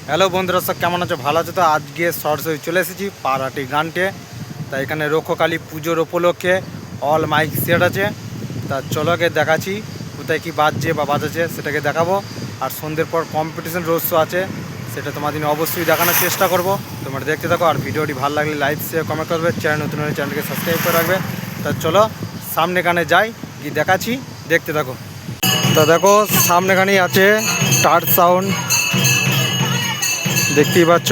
Hello বন্ধুরা, সব কেমন আছো? ভালো আছো তো? আজকে সরাসরি চলে এসেছি পাড়াটি গানটে। তা এখানে রক্ষকালী পুজোর উপলক্ষে অল মাইক সেট আছে। তা চলোকে দেখাচ্ছি কোথায় কী বাজছে বা বাজাচ্ছে সেটাকে দেখাবো। আর সন্ধ্যের পর কম্পিটিশন রোড শো আছে, সেটা তোমাদের অবশ্যই দেখানোর চেষ্টা করব। তোমরা দেখতে থাকো, আর ভিডিওটি ভালো লাগলে লাইক শেয়ার কমেন্ট করবে, চ্যানেল নতুন হলে চ্যানেলকে সাবস্ক্রাইব করে রাখবে। তা চলো সামনে গানে যাই, কি দেখাচ্ছি দেখতে থাকো। তা দেখো সামনেখানেই আছে টার্চ সাউন্ড, দেখতেই পাচ্ছ।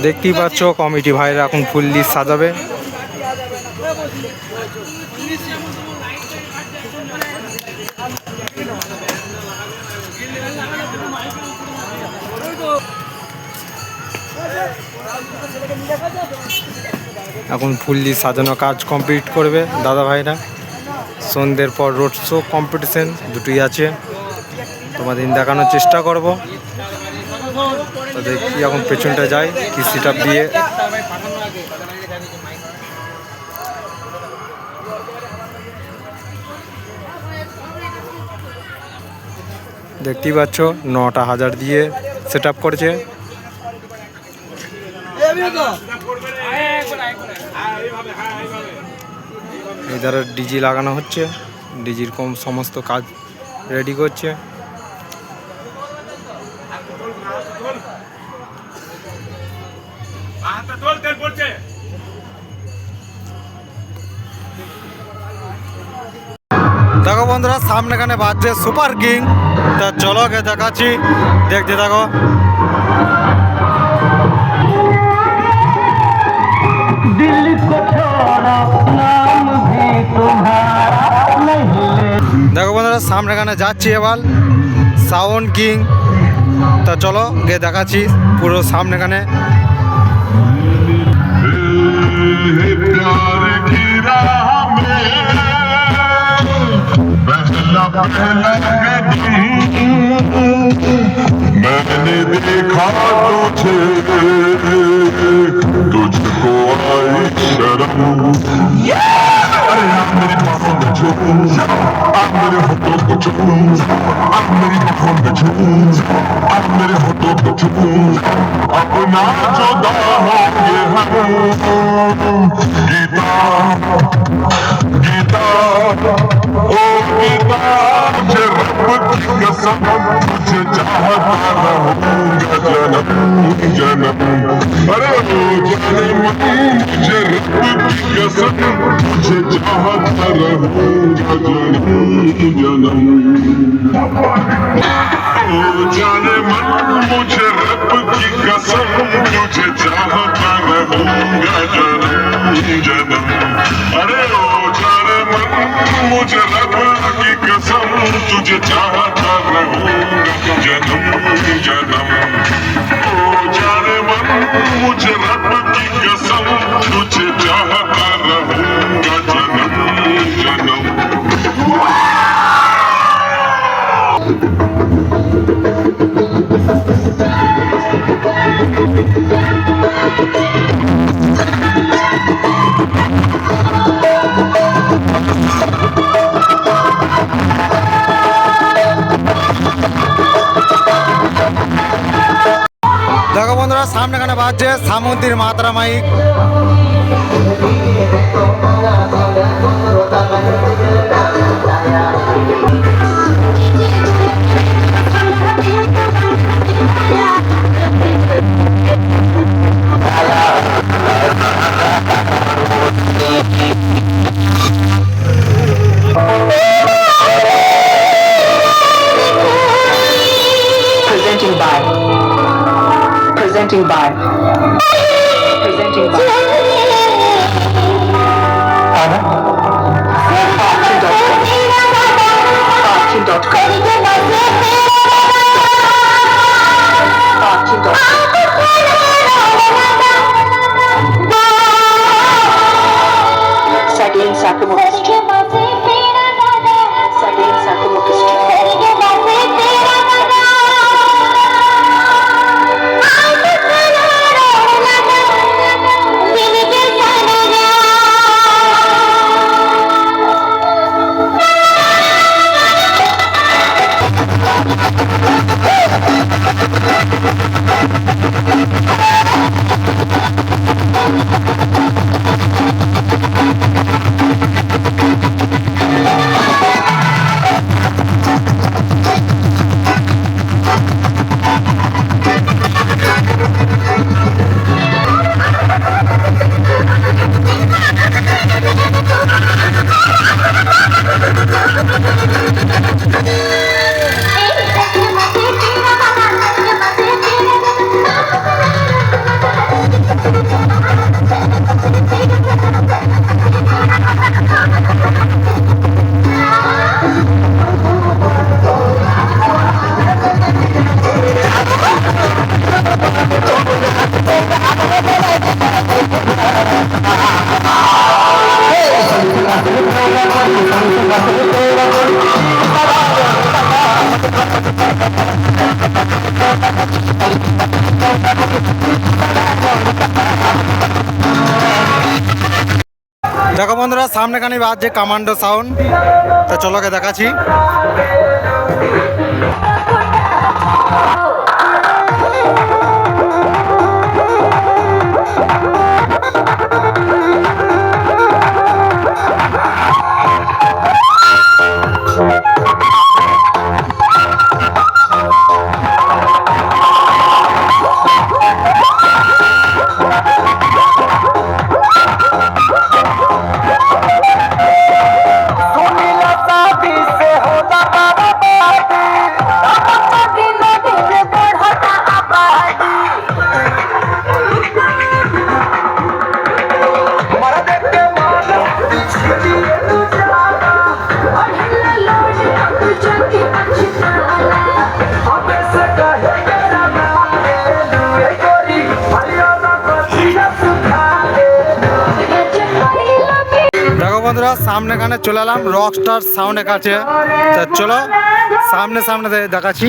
দেখতেই পাচ্ছ কমিটি ভাইরা এখন ফুল দিয়ে সাজাবে। এখন ফুল দিয়ে সাজানো কাজ কমপ্লিট করবে দাদা ভাইরা। সন্ধ্যের পর রোড শো কম্পিটিশন দুটোই আছে, তোমাদের দেখানোর চেষ্টা করব। তো দেখি এখন পেছনটা যাই কি সিট আপ দিয়ে। দেখতেই পাচ্ছ 9টা হাজার দিয়ে সেট আপ করেছে। এই ধারে ডিজি লাগানো হচ্ছে, ডিজির সমস্ত কাজ রেডি করছে। দেখো বন্ধুরা সামনেখানে বাজছে সুপার কিং। তা চলো গে দেখাচ্ছি, দেখতে থাকো। দেখো বন্ধুরা সামনেখানে যাচ্ছি এবার সাউন্ড কিং। তা চলো গিয়ে দেখাচ্ছি পুরো সামনেখানে। मैंने देखा तुझे तुझको आई शर्म। अरे आप मेरी बाहों में झूम, आप मेरे होठों को झूम, आप मेरी बाहों में झूम, आप मेरे होठों को झूम। अपना जुदा होंगे हम। गीता गीता ओ गीता, मुझे रब की कसम तुझे चाहता रहूंगा जन्म जन्म। अरे ओ जाने मन, मुझे रब की कसम तुझे चाहता रहूंगा जन्म जन्म। ओ जाने मन, मुझे रब की कसम तुझे चाहता रहूंगा जन्म जन्म। अरे ओ जाने मन, मुझे रब की कसम तुझे चाहता रहूंगा जन्म जन्म। ओ जाने मन, मुझे रब की कसम तुझे चाहता रहूंगा जन्म जन्म। দেখো বন্ধুরা সামনেখানে বাজছে সামুদ্রিক মাত্রা mic. Presenting by Settling Sacrum Orchestra. Settling Sacrum Orchestra. দেখো বন্ধুরা সামনেখানে বাজছে কমান্ডো সাউন্ড, তা চলোকে দেখাচ্ছি। দেখো বন্ধুরা সামনেখানে চলে এলাম রকস্টার সাউন্ডের কাছে, তা চলো সামনে সামনে দেখাচ্ছি।